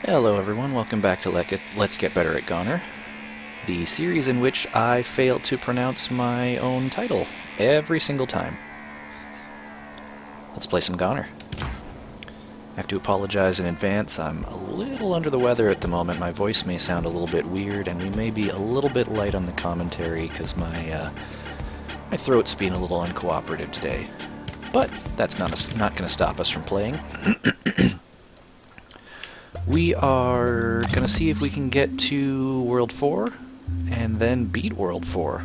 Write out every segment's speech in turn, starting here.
Hello everyone, welcome back to Let's Get Better at GoNNER, the series in which I fail to pronounce my own title every single time. Let's play some GoNNER. I have to apologize in advance, I'm a little under the weather at the moment, my voice may sound a little bit weird, and we may be a little bit light on the commentary because my throat's being a little uncooperative today. But that's not going to stop us from playing. We are going to see if we can get to World 4, and then beat World 4.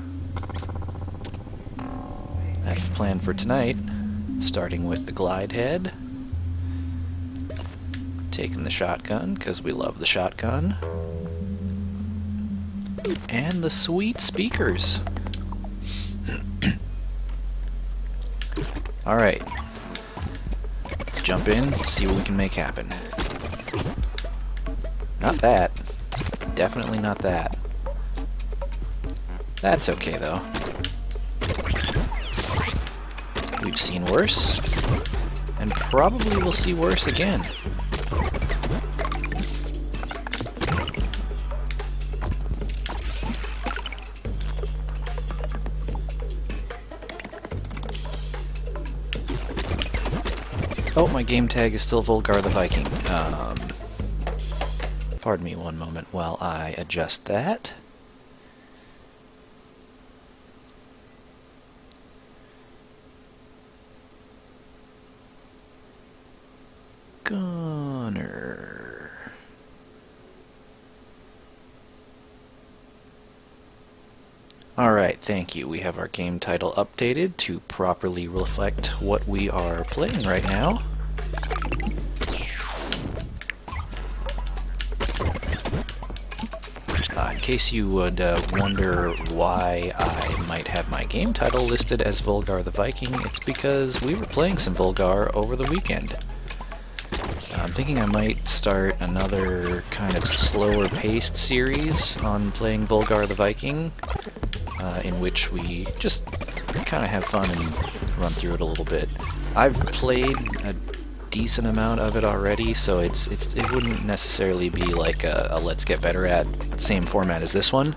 That's the plan for tonight, starting with the glide head. Taking the shotgun, because we love the shotgun. And the sweet speakers. Alright. Let's jump in, see what we can make happen. Not that. Definitely not that. That's okay, though. We've seen worse, and probably will see worse again. Oh, my game tag is still Volgar the Viking. Pardon me one moment while I adjust that. GoNNER. Alright, thank you. We have our game title updated to properly reflect what we are playing right now. In case you would wonder why I might have my game title listed as Volgar the Viking, it's because we were playing some Volgar over the weekend. I'm thinking I might start another kind of slower-paced series on playing Volgar the Viking, in which we just kind of have fun and run through it a little bit. I've played a decent amount of it already, so it wouldn't necessarily be like a Let's Get Better at same format as this one.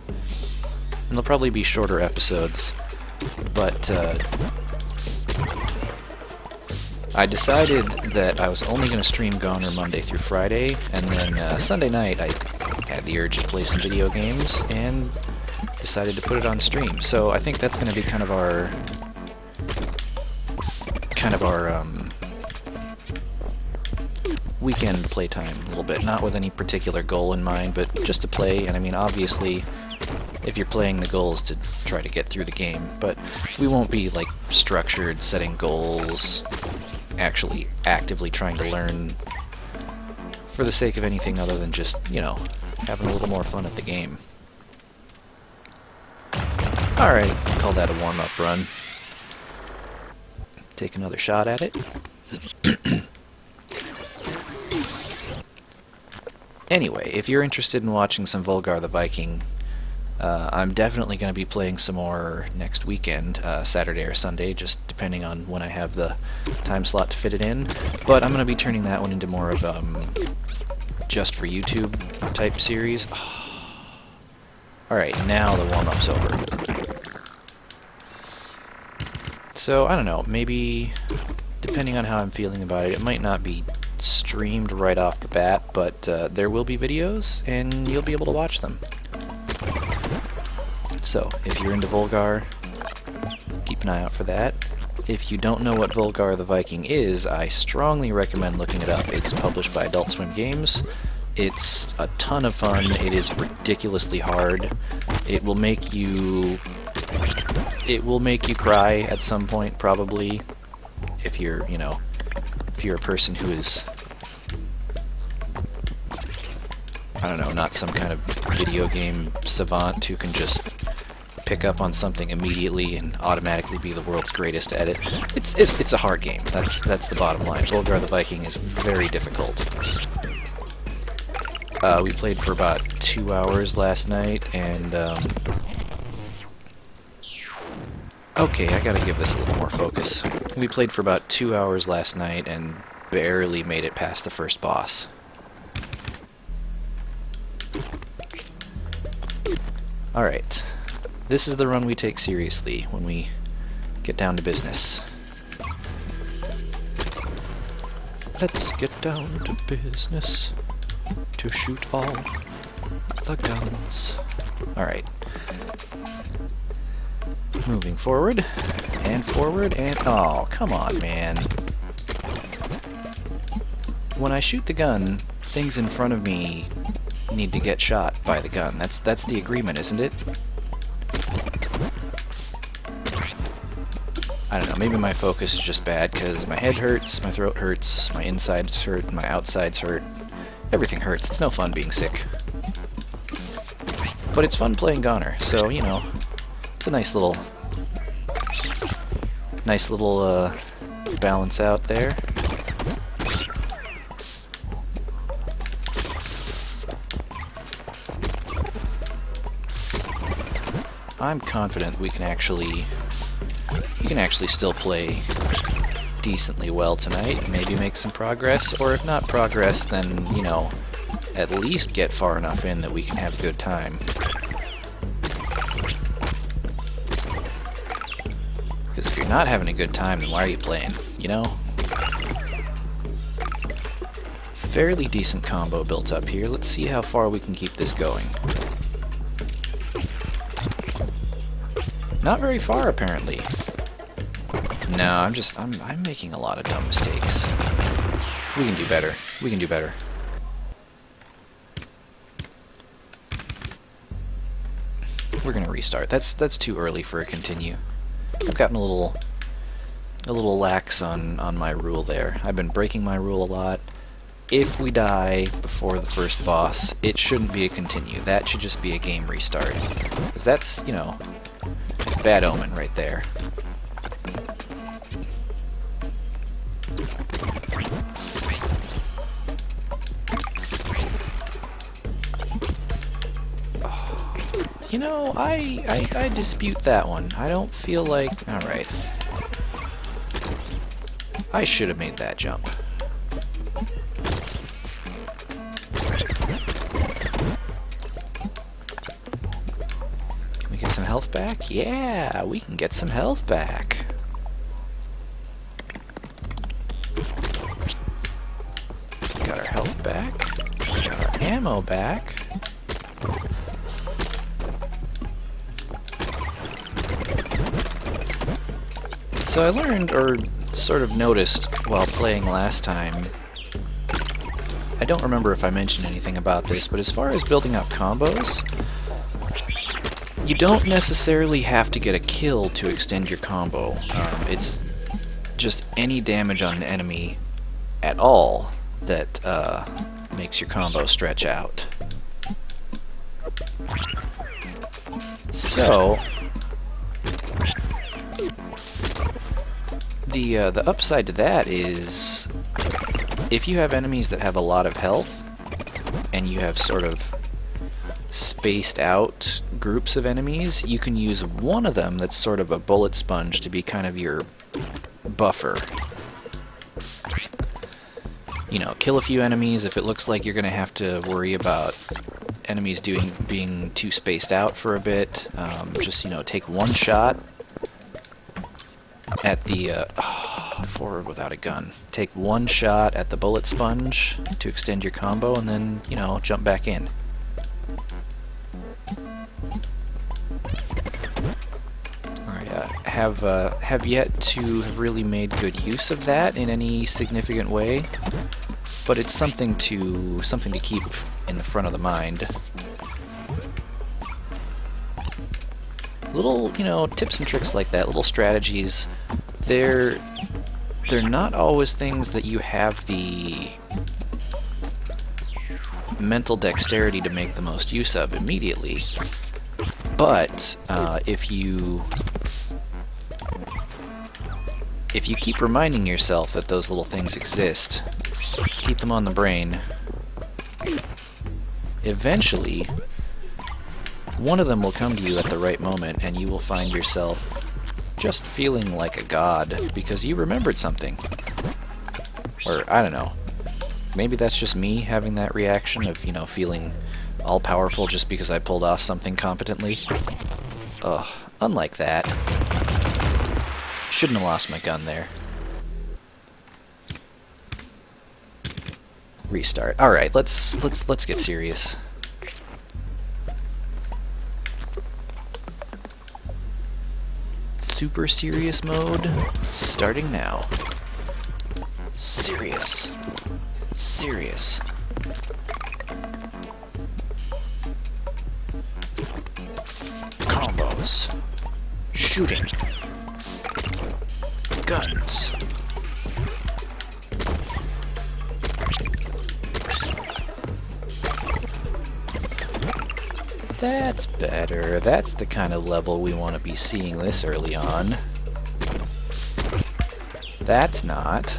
And they'll probably be shorter episodes, but I decided that I was only going to stream GoNNER Monday through Friday, and then Sunday night I had the urge to play some video games and decided to put it on stream. So I think that's going to be kind of our weekend playtime a little bit, not with any particular goal in mind, but just to play. And I mean, obviously, if you're playing, the goal is to try to get through the game, but we won't be like structured, setting goals, actually actively trying to learn for the sake of anything other than just, you know, having a little more fun at the game. Alright, call that a warm-up run. Take another shot at it. Anyway, if you're interested in watching some Volgar the Viking, I'm definitely going to be playing some more next weekend, Saturday or Sunday, just depending on when I have the time slot to fit it in. But I'm going to be turning that one into more of just for YouTube type series. Alright, now the warm-up's over. So, I don't know, maybe, depending on how I'm feeling about it, it might not be streamed right off the bat, but there will be videos, and you'll be able to watch them. So, if you're into Volgar, keep an eye out for that. If you don't know what Volgar the Viking is, I strongly recommend looking it up. It's published by Adult Swim Games. It's a ton of fun. It is ridiculously hard. It will make you cry at some point, probably, if you're, you know, if you're a person who is, I don't know, not some kind of video game savant who can just pick up on something immediately and automatically be the world's greatest at it. It's a hard game. That's the bottom line. Volgar the Viking is very difficult. We played for about 2 hours last night, and okay, I gotta give this a little more focus. We played for about 2 hours last night and barely made it past the first boss. Alright. This is the run we take seriously when we get down to business. Let's get down to business to shoot all the guns. Alright. Moving forward, and oh, come on, man. When I shoot the gun, things in front of me need to get shot by the gun. That's the agreement, isn't it? I don't know, maybe my focus is just bad because my head hurts, my throat hurts, my insides hurt, my outsides hurt. Everything hurts. It's no fun being sick. But it's fun playing GoNNER, so, you know, it's a nice little balance out there. I'm confident we can actually still play decently well tonight, maybe make some progress, or if not progress, then, you know, at least get far enough in that we can have a good time. Because if you're not having a good time, then why are you playing, you know? Fairly decent combo built up here. Let's see how far we can keep this going. Not very far, apparently. No, I'm making a lot of dumb mistakes. We can do better. We can do better. We're gonna restart. That's too early for a continue. I've gotten a little lax on my rule there. I've been breaking my rule a lot. If we die before the first boss, it shouldn't be a continue. That should just be a game restart. Because that's, you know, bad omen right there. You know, I dispute that one. I don't feel like... Alright. I should have made that jump. Can we get some health back? Yeah, we can get some health back. Got our health back. Got our ammo back. So I learned, or sort of noticed while playing last time, I don't remember if I mentioned anything about this, but as far as building up combos, you don't necessarily have to get a kill to extend your combo. It's just any damage on an enemy at all that makes your combo stretch out. So the upside to that is if you have enemies that have a lot of health and you have sort of spaced out groups of enemies, you can use one of them that's sort of a bullet sponge to be kind of your buffer. You know, kill a few enemies if it looks like you're going to have to worry about enemies being too spaced out for a bit. Just, you know, take one shot at the forward without a gun. Take one shot at the bullet sponge to extend your combo, and then, you know, jump back in. Alright, have yet to have really made good use of that in any significant way, but it's something to keep in the front of the mind. Little, you know, tips and tricks like that, little strategies, they're not always things that you have the mental dexterity to make the most use of immediately, but if you keep reminding yourself that those little things exist, keep them on the brain, eventually one of them will come to you at the right moment, and you will find yourself just feeling like a god because you remembered something. Or, I don't know. Maybe that's just me having that reaction of, you know, feeling all-powerful just because I pulled off something competently. Ugh, unlike that. Shouldn't have lost my gun there. Restart. Alright, let's get serious. Super serious mode, starting now. Serious. Serious. Combos. Shooting. Guns. That's better. That's the kind of level we want to be seeing this early on. That's not.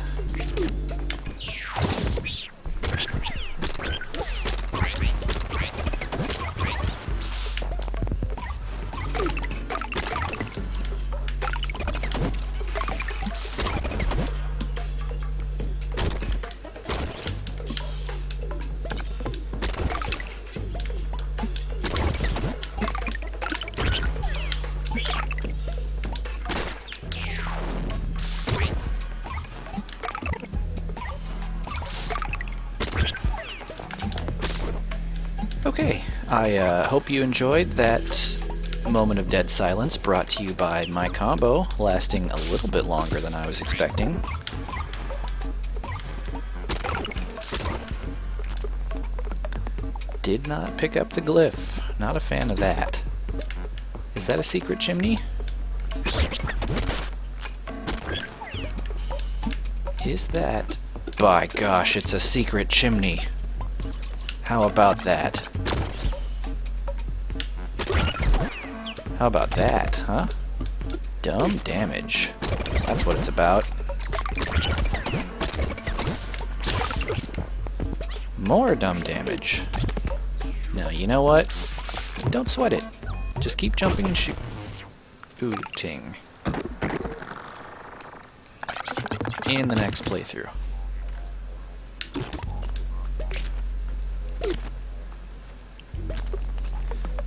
Okay, I hope you enjoyed that moment of dead silence brought to you by my combo, lasting a little bit longer than I was expecting. Did not pick up the glyph. Not a fan of that. Is that a secret chimney? Is that... By gosh, it's a secret chimney. How about that? How about that, huh? Dumb damage. That's what it's about. More dumb damage. Now, you know what? Don't sweat it. Just keep jumping and shooting. In the next playthrough.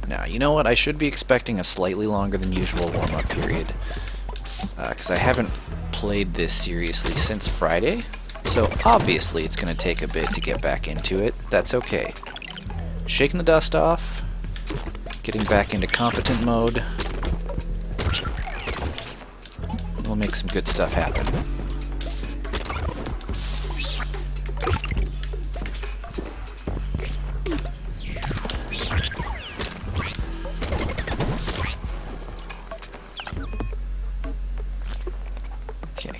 Now, you know what? I should be expecting a slightly longer than usual warm-up period. Because I haven't played this seriously since Friday. So, obviously, it's going to take a bit to get back into it. That's okay. Shaking the dust off. Getting back into competent mode. We'll make some good stuff happen.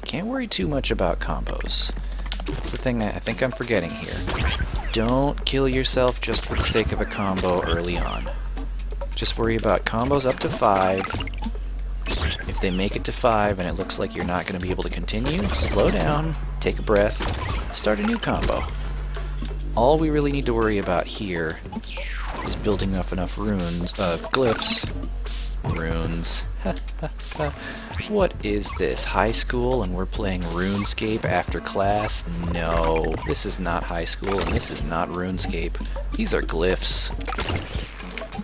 Can't worry too much about combos. That's the thing I think I'm forgetting here. Don't kill yourself just for the sake of a combo early on. Just worry about combos up to 5. If they make it to 5 and it looks like you're not going to be able to continue, slow down, take a breath, start a new combo. All we really need to worry about here is building enough glyphs. Runes. What is this? High school and we're playing RuneScape after class? No, this is not high school and this is not RuneScape. These are glyphs.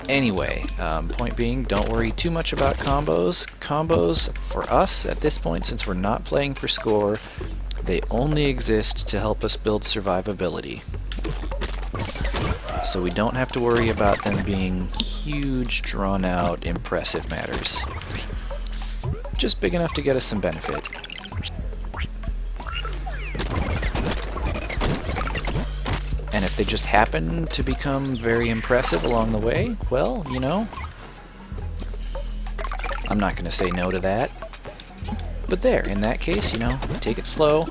Anyway, point being, don't worry too much about combos. Combos, for us, at this point, since we're not playing for score, they only exist to help us build survivability. So we don't have to worry about them being huge, drawn-out, impressive matters. Just big enough to get us some benefit. And if they just happen to become very impressive along the way, well, you know, I'm not going to say no to that. But there, in that case, you know, take it slow,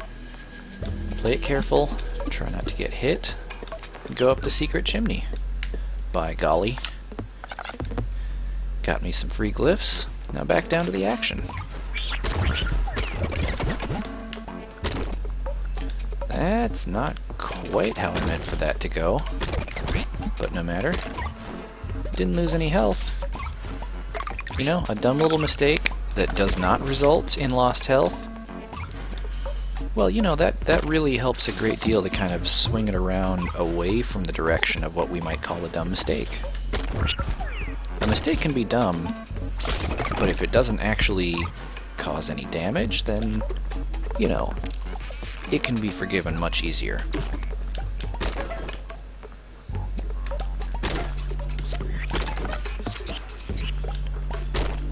play it careful, try not to get hit, and go up the secret chimney. By golly. Got me some free glyphs. Now back down to the action. That's not quite how I meant for that to go. But no matter. Didn't lose any health. You know, a dumb little mistake that does not result in lost health Well, you know, that really helps a great deal to kind of swing it around away from the direction of what we might call a dumb mistake. A mistake can be dumb, but if it doesn't actually cause any damage, then, you know, it can be forgiven much easier.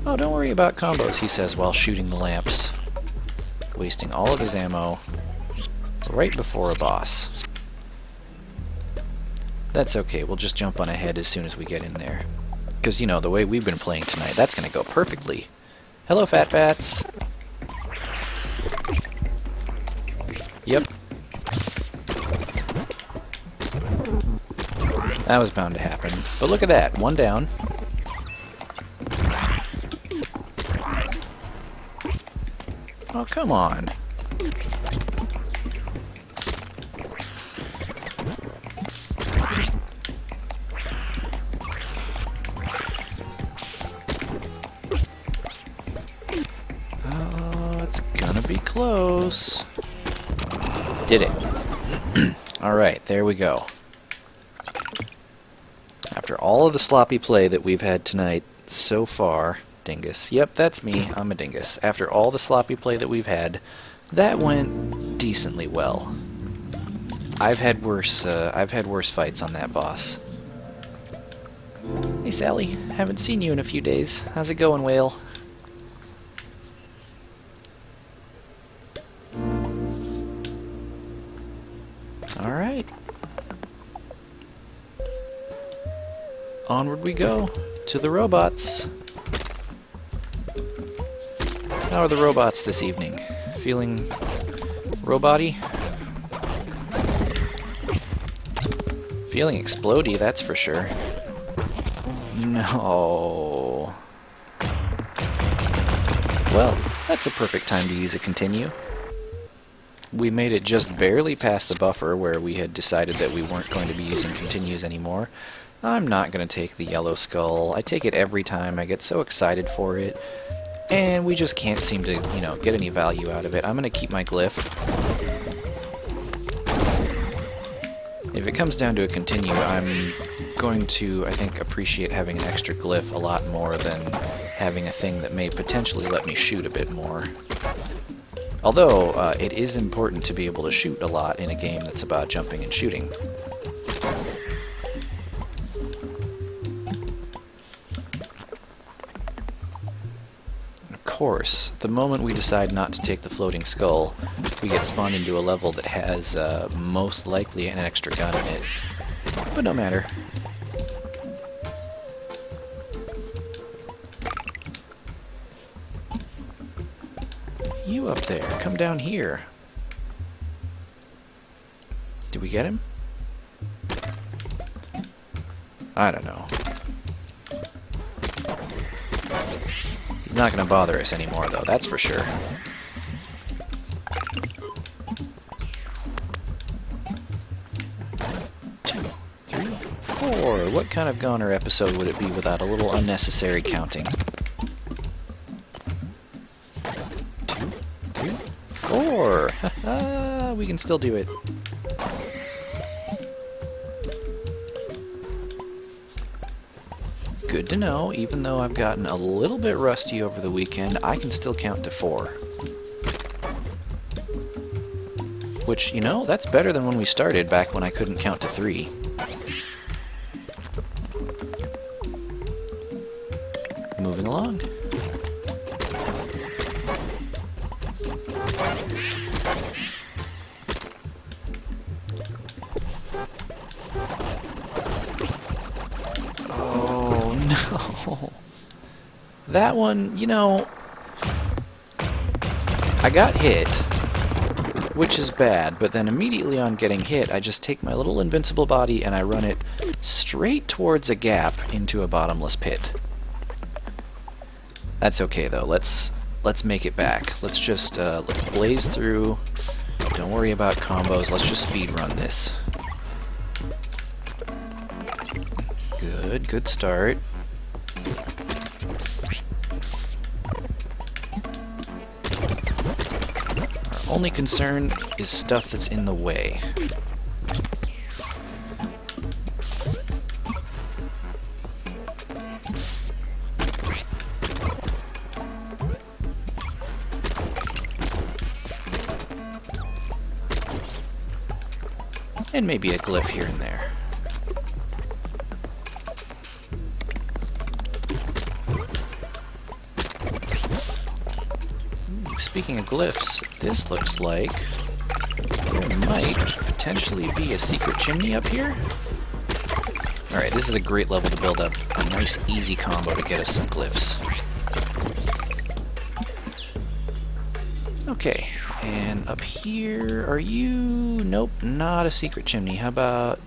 Oh, don't worry about combos, he says while shooting the lamps, wasting all of his ammo right before a boss. That's okay, we'll just jump on ahead as soon as we get in there. Because, you know, the way we've been playing tonight, that's going to go perfectly. Hello, Fat Bats! Yep. That was bound to happen. But look at that, one down. Oh, come on. Oh, it's gonna be close. Did it. Alright, there we go. After all of the sloppy play that we've had tonight so far, dingus. Yep, that's me. I'm a dingus. After all the sloppy play that we've had, that went decently well. I've had worse fights on that boss. Hey Sally, haven't seen you in a few days. How's it going, Whale? Alright. Onward we go to the robots. How are the robots this evening? Feeling robot-y? Feeling explodey, that's for sure. No. Well, that's a perfect time to use a continue. We made it just barely past the buffer where we had decided that we weren't going to be using continues anymore. I'm not going to take the yellow skull. I take it every time. I get so excited for it. And we just can't seem to, you know, get any value out of it. I'm going to keep my glyph. If it comes down to a continue, I'm going to, I think, appreciate having an extra glyph a lot more than having a thing that may potentially let me shoot a bit more. Although, it is important to be able to shoot a lot in a game that's about jumping and shooting. Of course, the moment we decide not to take the floating skull, we get spawned into a level that has, most likely an extra gun in it. But no matter. You up there, come down here. Did we get him? I don't know. He's not going to bother us anymore, though, that's for sure. Two, three, four. What kind of GoNNER episode would it be without a little unnecessary counting? 2, 3, 4. Haha, we can still do it. Good to know, even though I've gotten a little bit rusty over the weekend, I can still count to 4. Which, you know, that's better than when we started, back when I couldn't count to 3. Moving along. That one, you know, I got hit, which is bad, but then immediately on getting hit, I just take my little invincible body and I run it straight towards a gap into a bottomless pit. That's okay though. Let's make it back. Let's just let's blaze through. Don't worry about combos. Let's just speed run this. Good start. Only concern is stuff that's in the way. And maybe a glyph here and there. Speaking of glyphs, this looks like there might potentially be a secret chimney up here. Alright, this is a great level to build up a nice easy combo to get us some glyphs. Okay, and up here, are you... Nope, not a secret chimney. How about...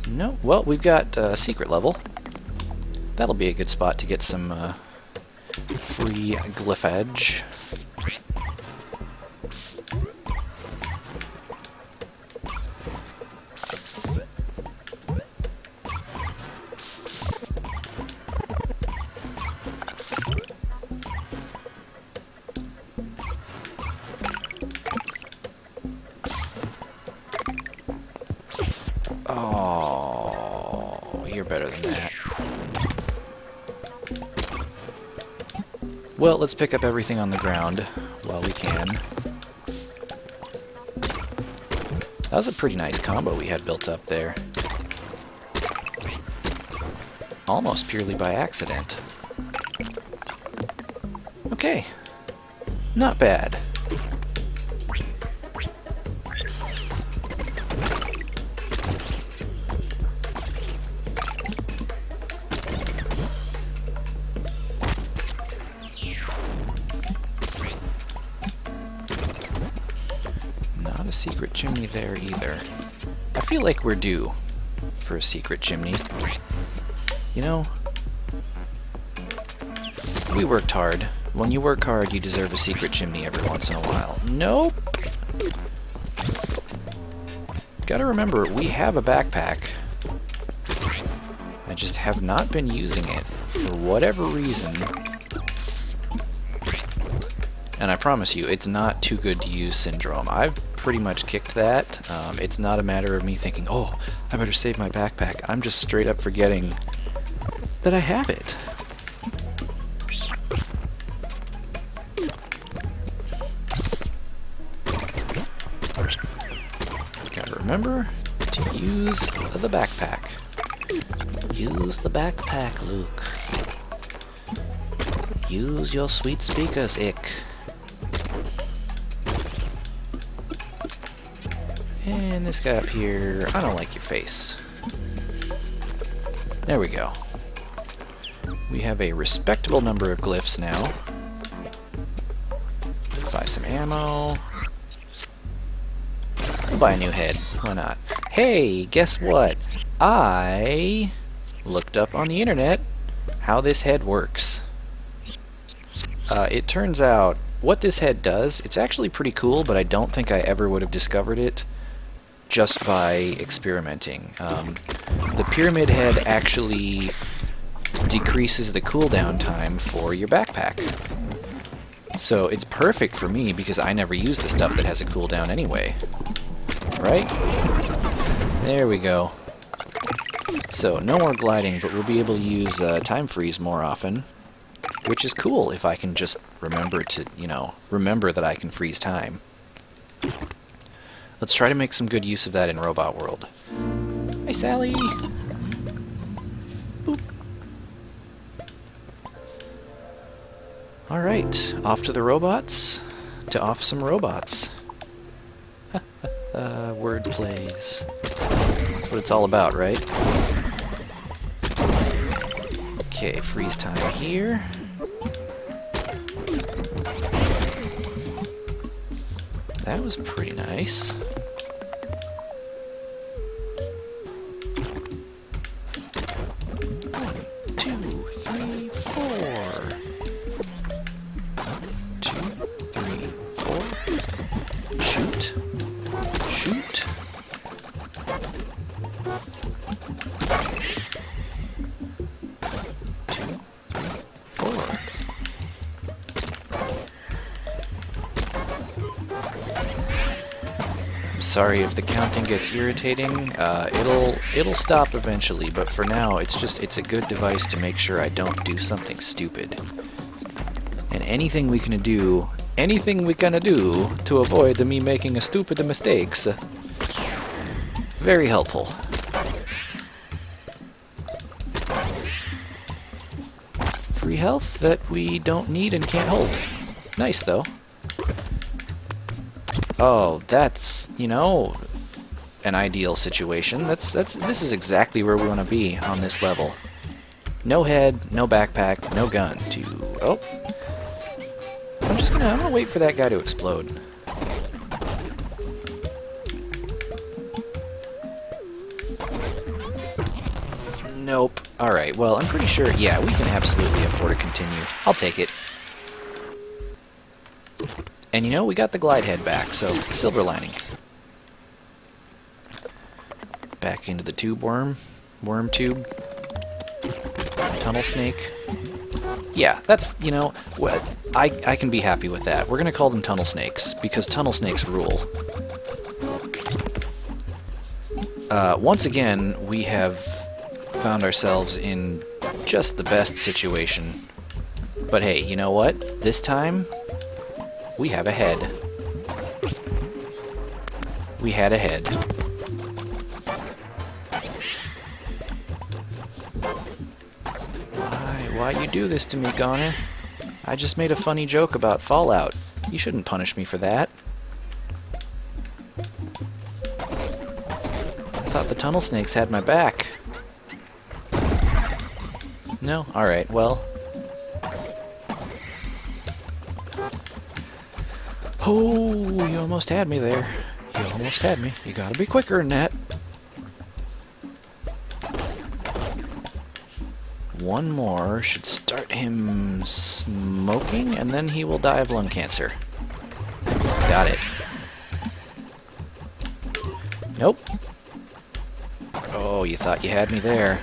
No, well, we've got a secret level. That'll be a good spot to get some free glyph edge. Oh, you're better than that. Well, let's pick up everything on the ground while we can. That was a pretty nice combo we had built up there. Almost purely by accident. Okay. Not bad. Not a secret chimney there either. I feel like we're due for a secret chimney. You know, we worked hard. When you work hard, you deserve a secret chimney every once in a while. Nope! Gotta remember, we have a backpack. I just have not been using it for whatever reason. And I promise you, it's not too good to use syndrome. I've pretty much kicked that. It's not a matter of me thinking, oh, I better save my backpack. I'm just straight up forgetting that I have it. Gotta remember to use the backpack. Use the backpack, Luke. Use your sweet speakers, Ick. And this guy up here, I don't like your face. There we go. We have a respectable number of glyphs now. Buy some ammo. We'll buy a new head. Why not? Hey, guess what? I looked up on the internet how this head works. It turns out what this head does, it's actually pretty cool, but I don't think I ever would have discovered it just by experimenting. The pyramid head actually decreases the cooldown time for your backpack. So it's perfect for me because I never use the stuff that has a cooldown anyway. Right? There we go. So no more gliding, but we'll be able to use time freeze more often, which is cool if I can just remember to, you know, remember that I can freeze time. Let's try to make some good use of that in Robot World. Hi, Sally! Boop. Alright, off to the robots, to off some robots. Word plays. That's what it's all about, right? Okay, freeze time here. That was pretty nice. Shoot. Shoot. Sorry if the counting gets irritating. It'll stop eventually, but for now, it's a good device to make sure I don't do something stupid. And anything we can do to avoid me making a stupid mistakes, very helpful. Free health that we don't need and can't hold. Nice, though. Oh, that's, you know, an ideal situation. This is exactly where we want to be on this level. No head, no backpack, no gun. Oh. I'm gonna wait for that guy to explode. Nope. Alright, well, I'm pretty sure, yeah, we can absolutely afford to continue. I'll take it. And you know, we got the glide head back, so silver lining. Back into the tube worm tube, tunnel snake. Yeah, that's, you know, what I can be happy with that. We're gonna call them tunnel snakes, because tunnel snakes rule. Once again, we have found ourselves in just the best situation. But hey, you know what? This time, we have a head. We had a head. Why you do this to me, GoNNER? I just made a funny joke about Fallout. You shouldn't punish me for that. I thought the tunnel snakes had my back. No? Alright, well. Oh, you almost had me there. You almost had me. You gotta be quicker than that. One more should start him smoking, and then he will die of lung cancer. Got it. Nope. Oh, you thought you had me there.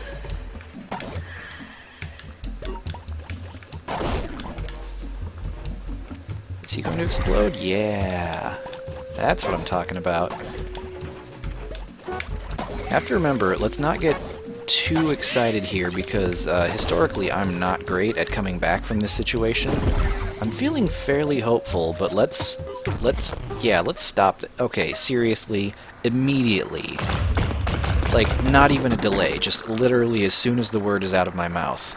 Is he going to explode? Yeah. That's what I'm talking about. Have to remember, let's not get too excited here because historically I'm not great at coming back from this situation. I'm feeling fairly hopeful, but let's stop. Okay, seriously, immediately. Like, not even a delay, just literally as soon as the word is out of my mouth.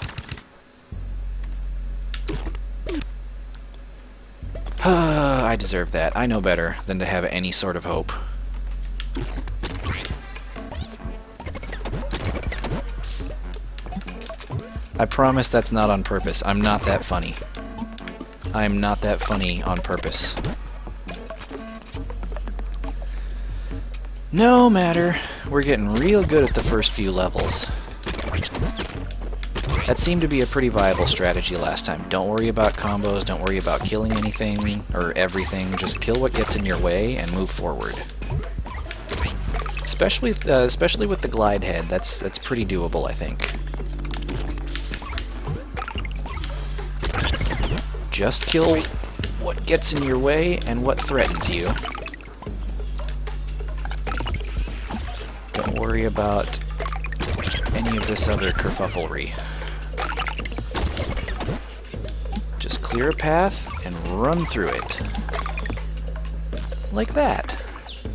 I deserve that. I know better than to have any sort of hope. I promise that's not on purpose. I'm not that funny. I'm not that funny on purpose. No matter. We're getting real good at the first few levels. That seemed to be a pretty viable strategy last time. Don't worry about combos, don't worry about killing anything or everything. Just kill what gets in your way and move forward. Especially with the glide head, that's pretty doable, I think. Just kill what gets in your way and what threatens you. Don't worry about any of this other kerfufflery. Just clear a path and run through it. Like that.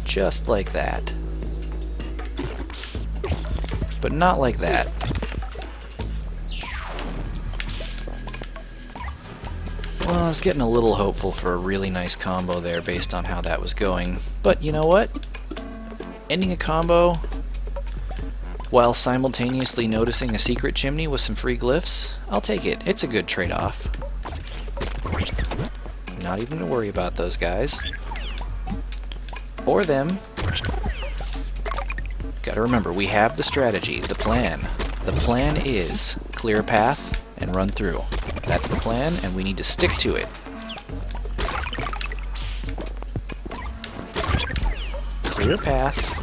Just like that. But not like that. Well, I was getting a little hopeful for a really nice combo there based on how that was going. But you know what? Ending a combo while simultaneously noticing a secret chimney with some free glyphs, I'll take it. It's a good trade-off. Not even to worry about those guys. Or them. Gotta remember, we have the strategy, the plan. The plan is clear a path and run through. That's the plan, and we need to stick to it. Clear a path.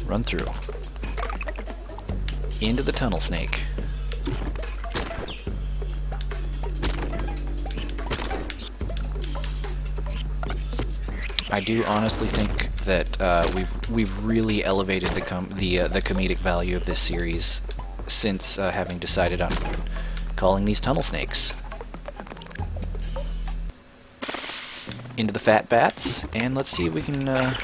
Run through. Into the tunnel snake. I do honestly think that we've really elevated the comedic value of this series since having decided on calling these tunnel snakes. Into the fat bats, and let's see if we can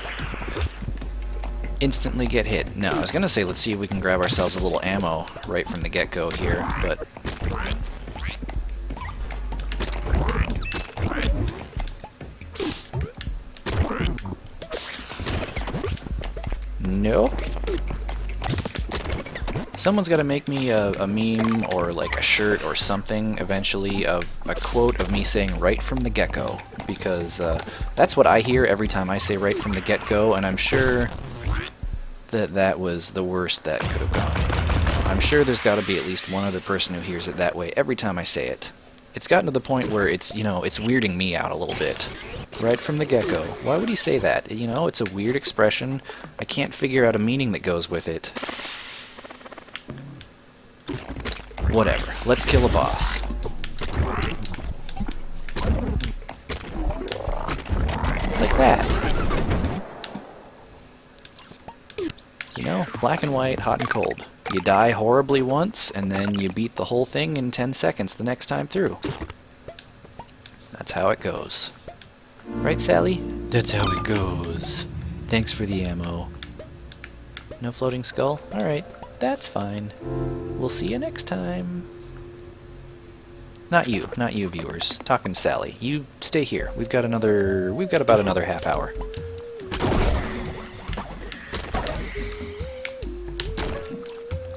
instantly get hit. No, I was gonna say let's see if we can grab ourselves a little ammo right from the get-go here, but nope. Someone's got to make me a meme or like a shirt or something eventually of a quote of me saying right from the get-go, because that's what I hear every time I say right from the get-go, and I'm sure that that was the worst that could have gone. I'm sure there's got to be at least one other person who hears it that way every time I say it. It's gotten to the point where it's, you know, it's weirding me out a little bit. Right from the get-go. Why would he say that? You know, it's a weird expression. I can't figure out a meaning that goes with it. Whatever. Let's kill a boss. Like that. You know, black and white, hot and cold. You die horribly once, and then you beat the whole thing in 10 seconds the next time through. That's how it goes. Right, Sally? That's how it goes. Thanks for the ammo. No floating skull? Alright, that's fine. We'll see you next time. Not you, viewers. Talking to Sally. You stay here. We've got about another half hour.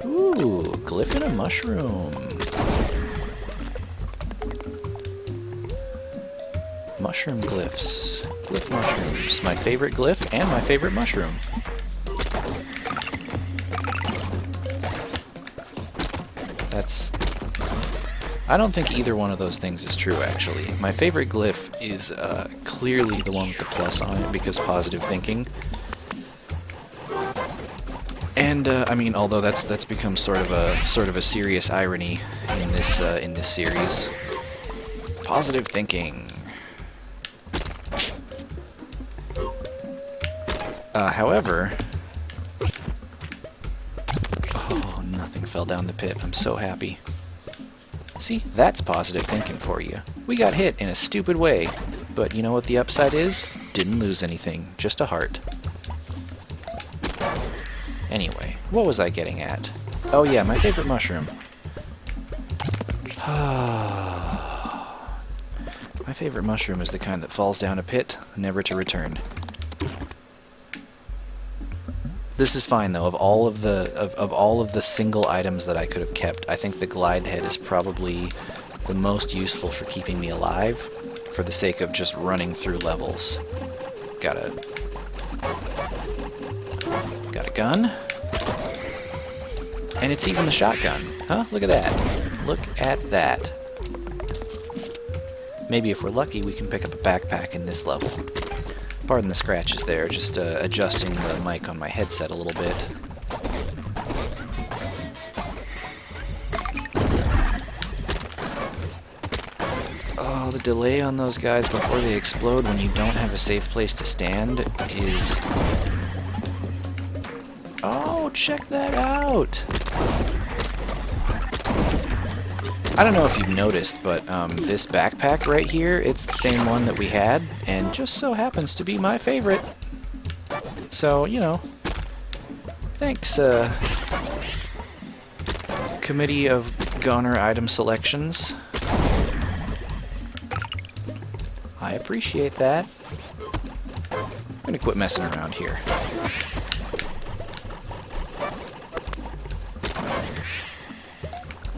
Ooh, glyph and a mushroom. Mushroom glyphs. Glyph mushrooms. My favorite glyph and my favorite mushroom. That's... I don't think either one of those things is true, actually. My favorite glyph is clearly the one with the plus on it, because positive thinking. And I mean, although that's become sort of a serious irony in this series. Positive thinking. However, oh, nothing fell down the pit. I'm so happy. See, that's positive thinking for you. We got hit in a stupid way, but you know what the upside is? Didn't lose anything, just a heart. Anyway, what was I getting at? Oh yeah, my favorite mushroom. My favorite mushroom is the kind that falls down a pit, never to return. This is fine though. Of all of the single items that I could have kept, I think the glide head is probably the most useful for keeping me alive, for the sake of just running through levels. Got a gun, and it's even the shotgun. Huh? Look at that. Look at that. Maybe if we're lucky, we can pick up a backpack in this level. Pardon the scratches there, just adjusting the mic on my headset a little bit. Oh, the delay on those guys before they explode when you don't have a safe place to stand is... Oh, check that out! I don't know if you've noticed, but this backpack right here, it's the same one that we had, and just so happens to be my favorite. So, you know, thanks, Committee of GoNNER Item Selections. I appreciate that. I'm gonna quit messing around here.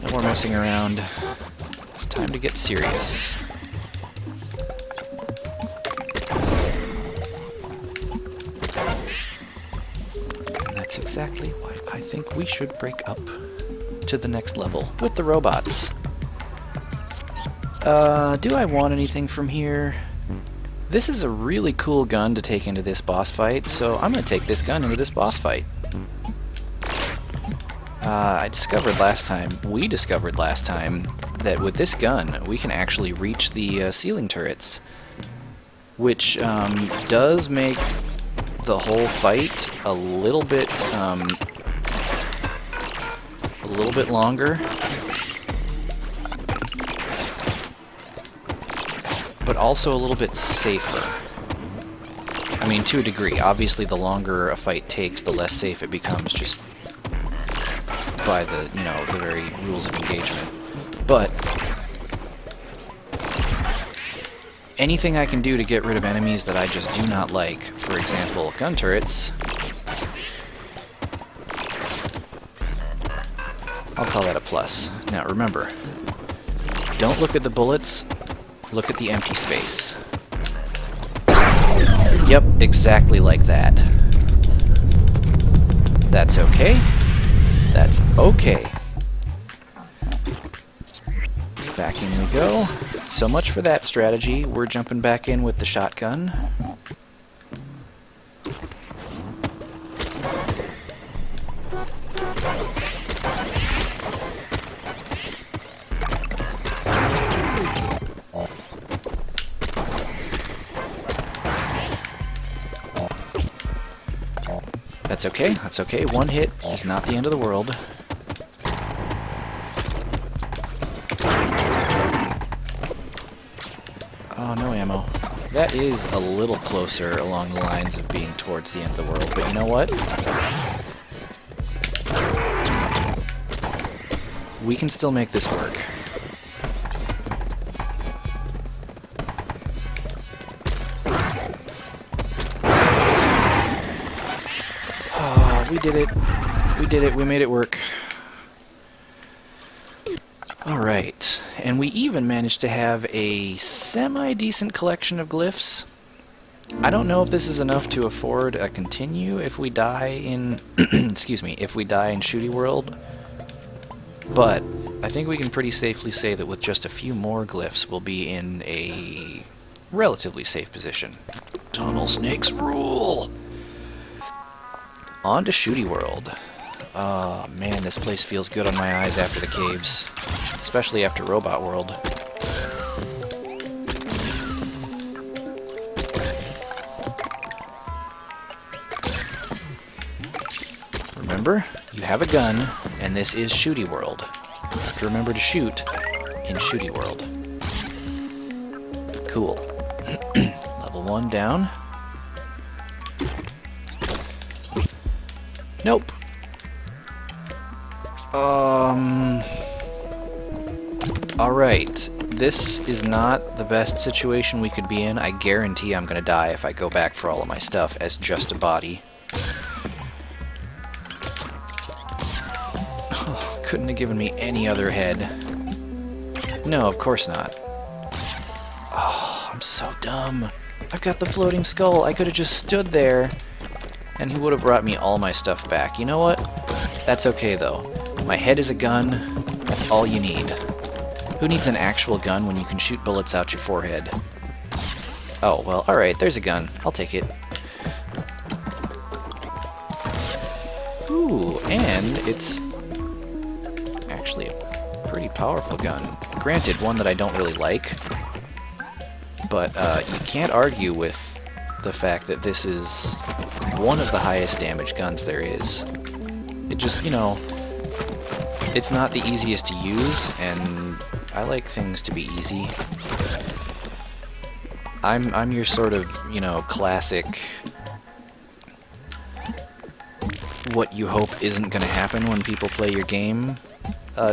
No more messing around. It's time to get serious. And that's exactly why I think we should break up to the next level with the robots. Do I want anything from here? This is a really cool gun to take into this boss fight, so I'm gonna take this gun into this boss fight. We discovered last time, that with this gun, we can actually reach the ceiling turrets which does make the whole fight a little bit longer, but also a little bit safer. I mean, to a degree. Obviously, the longer a fight takes, the less safe it becomes, just by the, you know, the very rules of engagement. But anything I can do to get rid of enemies that I just do not like, for example, gun turrets, I'll call that a plus. Now remember, don't look at the bullets, look at the empty space. Yep, exactly like that. That's okay. That's okay. Back in we go. So much for that strategy. We're jumping back in with the shotgun. That's okay, that's okay. One hit is not the end of the world. Oh, no ammo. That is a little closer along the lines of being towards the end of the world, but you know what? We can still make this work. We did it. We did it. We made it work. Alright. And we even managed to have a semi-decent collection of glyphs. I don't know if this is enough to afford a continue if we die in... excuse me, if we die in Shooty World. But I think we can pretty safely say that with just a few more glyphs, we'll be in a relatively safe position. Tunnel snakes rule! On to Shooty World. Oh man, this place feels good on my eyes after the caves. Especially after Robot World. Remember, you have a gun, and this is Shooty World. You have to remember to shoot in Shooty World. Cool. Level 1 down. Nope. Alright. This is not the best situation we could be in. I guarantee I'm gonna die if I go back for all of my stuff as just a body. Oh, couldn't have given me any other head. No, of course not. Oh, I'm so dumb. I've got the floating skull. I could have just stood there and he would have brought me all my stuff back. You know what? That's okay, though. My head is a gun. That's all you need. Who needs an actual gun when you can shoot bullets out your forehead? Oh, well, alright, there's a gun. I'll take it. Ooh, and it's actually a pretty powerful gun. Granted, one that I don't really like. But you can't argue with the fact that this is one of the highest damage guns there is. It just, you know, it's not the easiest to use, and I like things to be easy. I'm your sort of, you know, classic what you hope isn't gonna happen when people play your game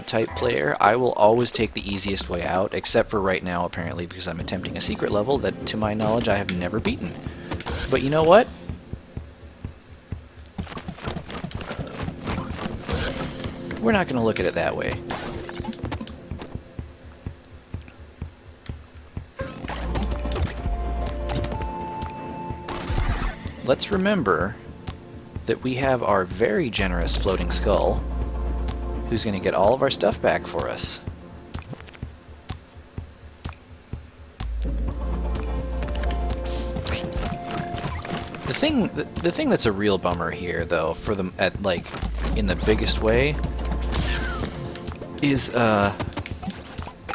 type player. I will always take the easiest way out, except for right now, apparently, because I'm attempting a secret level that, to my knowledge, I have never beaten. But you know what? We're not going to look at it that way. Let's remember that we have our very generous floating skull, who's going to get all of our stuff back for us. The thing that's a real bummer here, though, for them at like in the biggest way, is not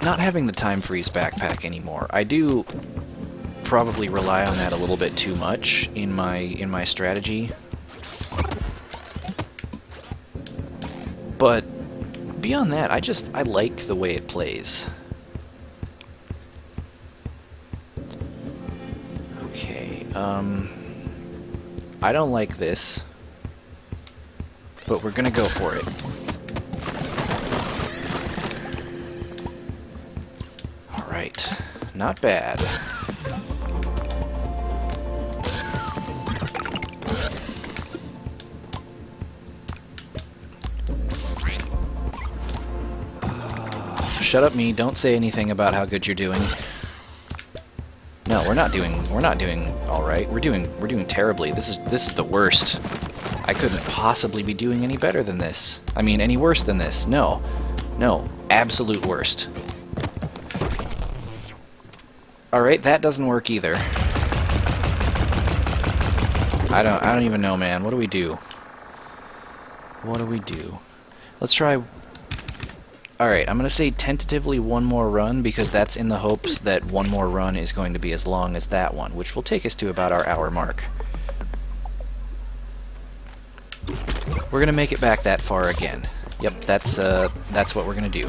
having the time freeze backpack anymore. I do probably rely on that a little bit too much in my strategy. But beyond that, I like the way it plays. Okay, I don't like this, but we're gonna go for it. Alright, not bad. Shut up, me. Don't say anything about how good you're doing. No, we're not doing all right. We're doing terribly. This is the worst. I couldn't possibly be doing any better than this. I mean, any worse than this. No. No, absolute worst. All right, that doesn't work either. I don't even know, man. What do we do? What do we do? Let's try. Alright, I'm going to say tentatively one more run, because that's in the hopes that one more run is going to be as long as that one, which will take us to about our hour mark. We're going to make it back that far again. Yep, that's what we're going to do.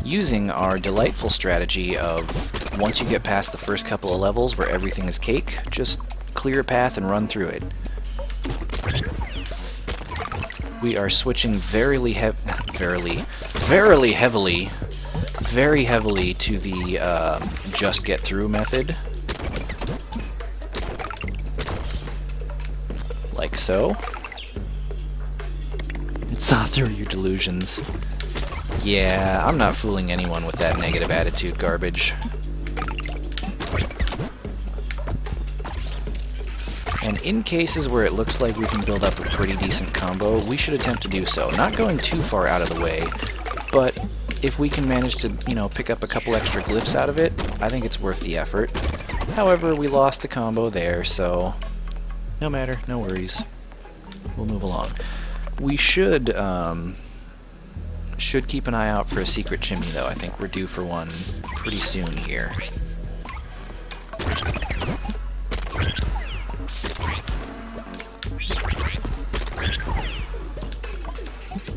Using our delightful strategy of, once you get past the first couple of levels where everything is cake, just clear a path and run through it. We are switching very heavily to the just get through method. Like so. Saw through your delusions. Yeah, I'm not fooling anyone with that negative attitude garbage. And in cases where it looks like we can build up a pretty decent combo, we should attempt to do so. Not going too far out of the way, but if we can manage to, you know, pick up a couple extra glyphs out of it, I think it's worth the effort. However, we lost the combo there, so no matter, no worries. We'll move along. We should keep an eye out for a secret chimney, though. I think we're due for one pretty soon here.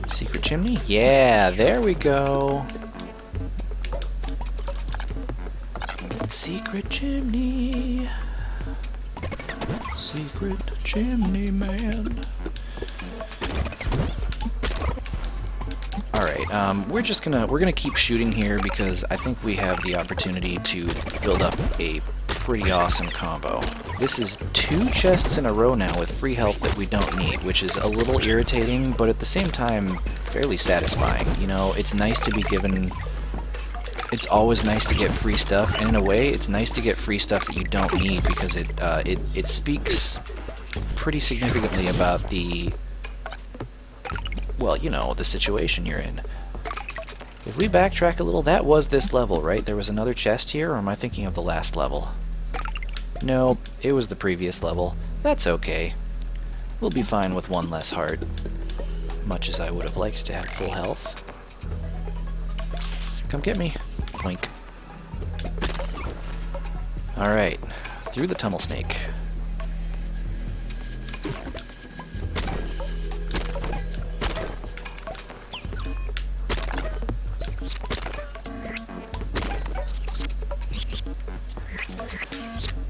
Secret chimney? Yeah, there we go. Secret chimney. Secret chimney man. Alright, we're gonna keep shooting here because I think we have the opportunity to build up a pretty awesome combo. This is 2 chests in a row now with free health that we don't need, which is a little irritating, but at the same time, fairly satisfying. You know, it's nice to be given... It's always nice to get free stuff, and in a way, it's nice to get free stuff that you don't need, because it speaks pretty significantly about the... well, you know, the situation you're in. If we backtrack a little, that was this level, right? There was another chest here, or am I thinking of the last level? No, it was the previous level. That's okay. We'll be fine with 1 less heart. Much as I would have liked to have full health. Come get me. Blink. Alright, through the tunnel snake.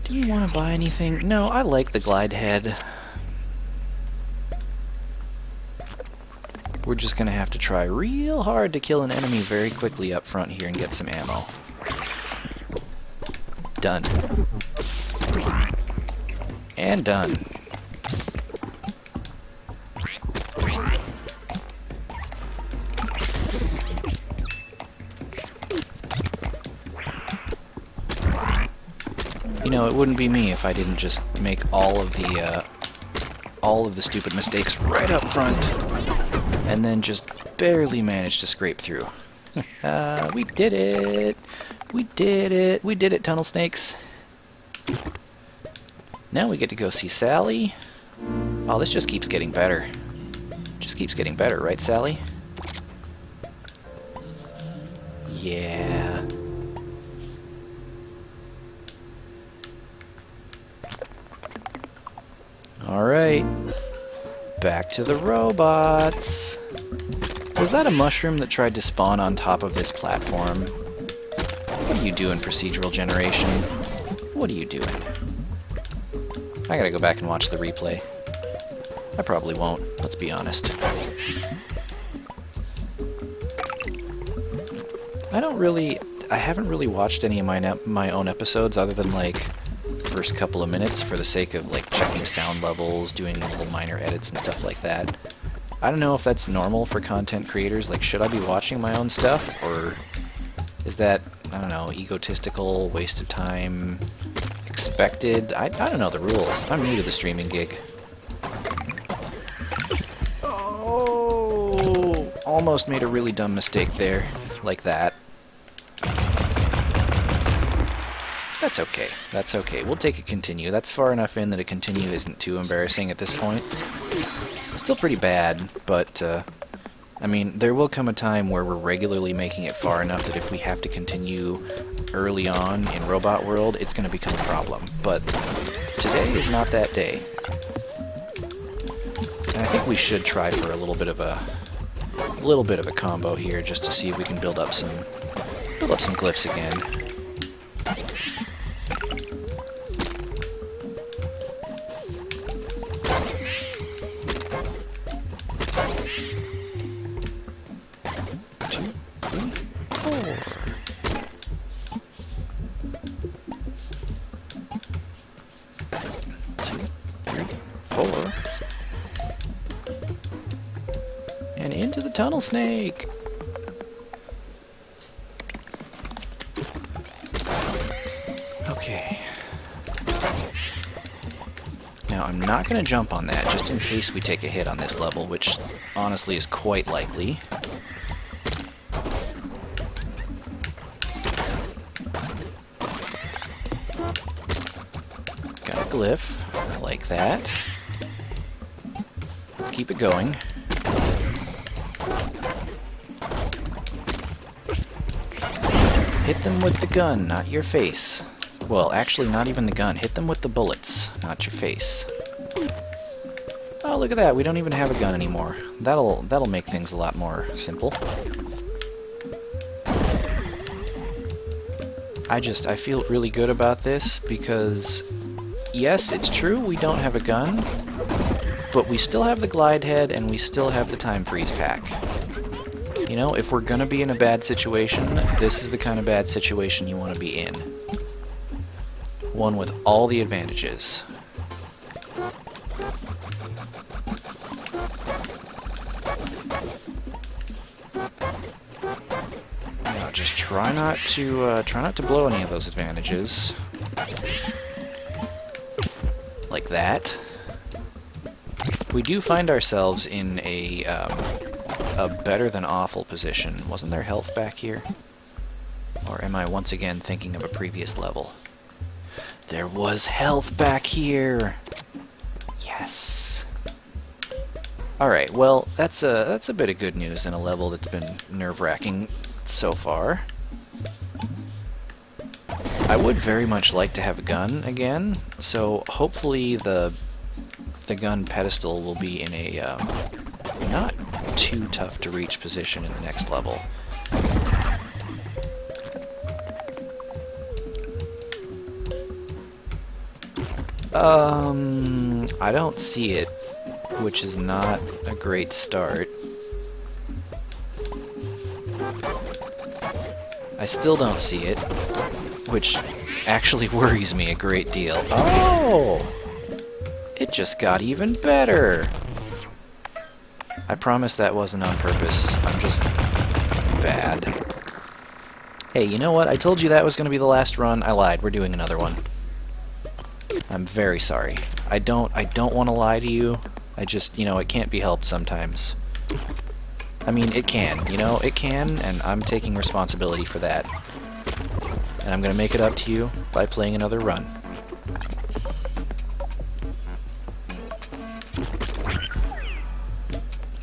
Do you want to buy anything? No, I like the glide head. We're just gonna have to try real hard to kill an enemy very quickly up front here and get some ammo. Done. And done. You know, it wouldn't be me if I didn't just make all of the stupid mistakes right up front, and then just barely manage to scrape through. We did it! We did it! We did it, tunnel snakes! Now we get to go see Sally. Oh, this just keeps getting better. Just keeps getting better, right, Sally? Yeah. Alright. Back to the robots. Was that a mushroom that tried to spawn on top of this platform? What are you doing, procedural generation? What are you doing? I gotta go back and watch the replay. I probably won't, let's be honest. I haven't really watched any of my own episodes other than like first couple of minutes for the sake of like checking sound levels, doing little minor edits and stuff like that. I don't know if that's normal for content creators. Like, should I be watching my own stuff, or is that, I don't know, egotistical, waste of time, expected? I don't know the rules. I'm new to the streaming gig. Oh, almost made a really dumb mistake there, like that. That's okay. That's okay. We'll take a continue. That's far enough in that a continue isn't too embarrassing at this point. Still pretty bad, but, I mean, there will come a time where we're regularly making it far enough that if we have to continue early on in Robot World, it's going to become a problem. But today is not that day. And I think we should try for a little bit of a combo here, just to see if we can build up some glyphs again. And into the tunnel snake! Okay. Now, I'm not going to jump on that, just in case we take a hit on this level, which honestly is quite likely. Got a glyph, like that. Let's keep it going. Hit them with the gun, not your face. Well, actually, not even the gun. Hit them with the bullets, not your face. Oh, look at that. We don't even have a gun anymore. That'll make things a lot more simple. I feel really good about this because, yes, it's true, we don't have a gun, but we still have the glide head and we still have the time freeze pack. You know, if we're gonna be in a bad situation, this is the kind of bad situation you want to be in. One with all the advantages. Now, just try not to blow any of those advantages. Like that. We do find ourselves in a better than awful position. Wasn't there health back here? Or am I once again thinking of a previous level? There was health back here! Yes! Alright, well, that's a bit of good news in a level that's been nerve-wracking so far. I would very much like to have a gun again, so hopefully the gun pedestal will be in a not too tough to reach position in the next level. I don't see it, which is not a great start. I still don't see it, which actually worries me a great deal. Oh! It just got even better! I promise that wasn't on purpose. I'm just bad. Hey, you know what? I told you that was going to be the last run. I lied. We're doing another one. I'm very sorry. I don't want to lie to you. I just, you know, it can't be helped sometimes. I mean, it can, you know, it can, and I'm taking responsibility for that. And I'm going to make it up to you by playing another run.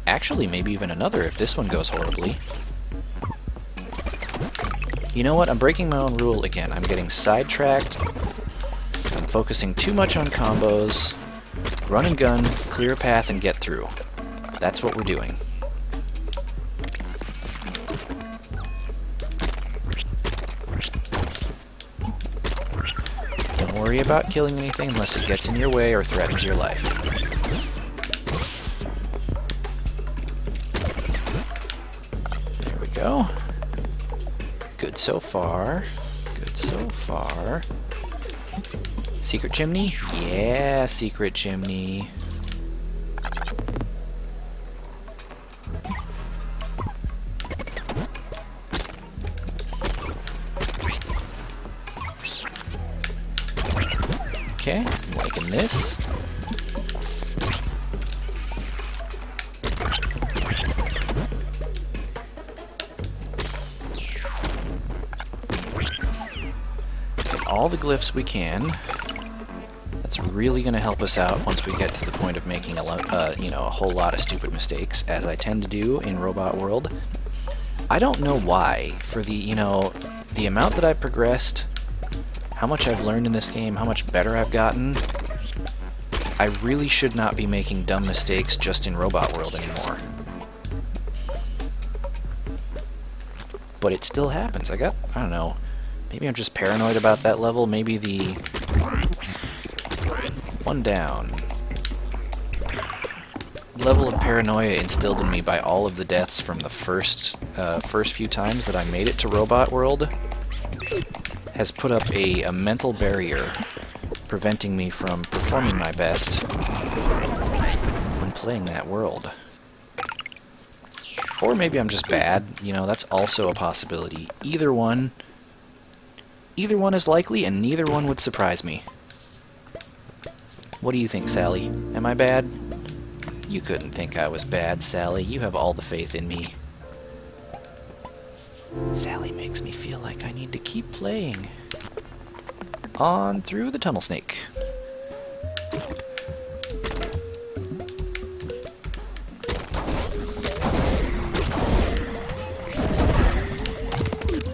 Actually, maybe even another if this one goes horribly. You know what? I'm breaking my own rule again. I'm getting sidetracked. I'm focusing too much on combos. Run and gun, clear a path, and get through. That's what we're doing. Don't worry about killing anything unless it gets in your way or threatens your life. There we go. Good so far. Good so far. Secret chimney? Yeah, secret chimney. Okay, I'm liking this. Get all the glyphs we can. That's really going to help us out once we get to the point of making a whole lot of stupid mistakes, as I tend to do in Robot World. I don't know why. For the amount that I've progressed, how much I've learned in this game, how much better I've gotten, I really should not be making dumb mistakes just in Robot World anymore. But it still happens. I don't know, maybe I'm just paranoid about that level, maybe the... One down. Level of paranoia instilled in me by all of the deaths from the first few times that I made it to Robot World has put up a mental barrier preventing me from performing my best when playing that world. Or maybe I'm just bad, that's also a possibility. Either one is likely, and neither one would surprise me. What do you think, Sally? Am I bad? You couldn't think I was bad, Sally. You have all the faith in me. Sally makes me feel like I need to keep playing. On through the tunnel snake.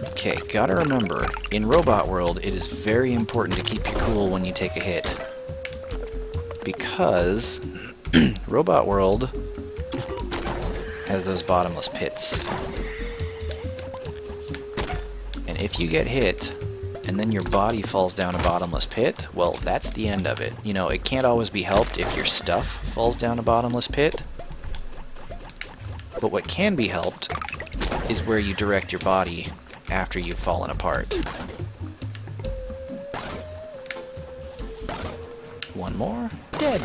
Okay, gotta remember, in Robot World, it is very important to keep your cool when you take a hit. Because Robot World has those bottomless pits. And if you get hit, and then your body falls down a bottomless pit, well, that's the end of it. It can't always be helped if your stuff falls down a bottomless pit. But what can be helped is where you direct your body after you've fallen apart. One more. Dead.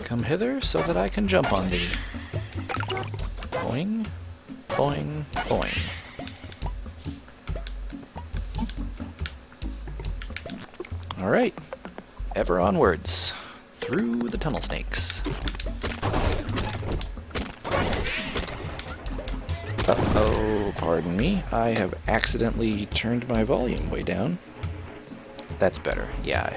Come hither so that I can jump on thee. Boing, boing, boing. Alright. Ever onwards. Through the tunnel snakes. Uh-oh, pardon me. I have accidentally turned my volume way down. That's better. Yeah,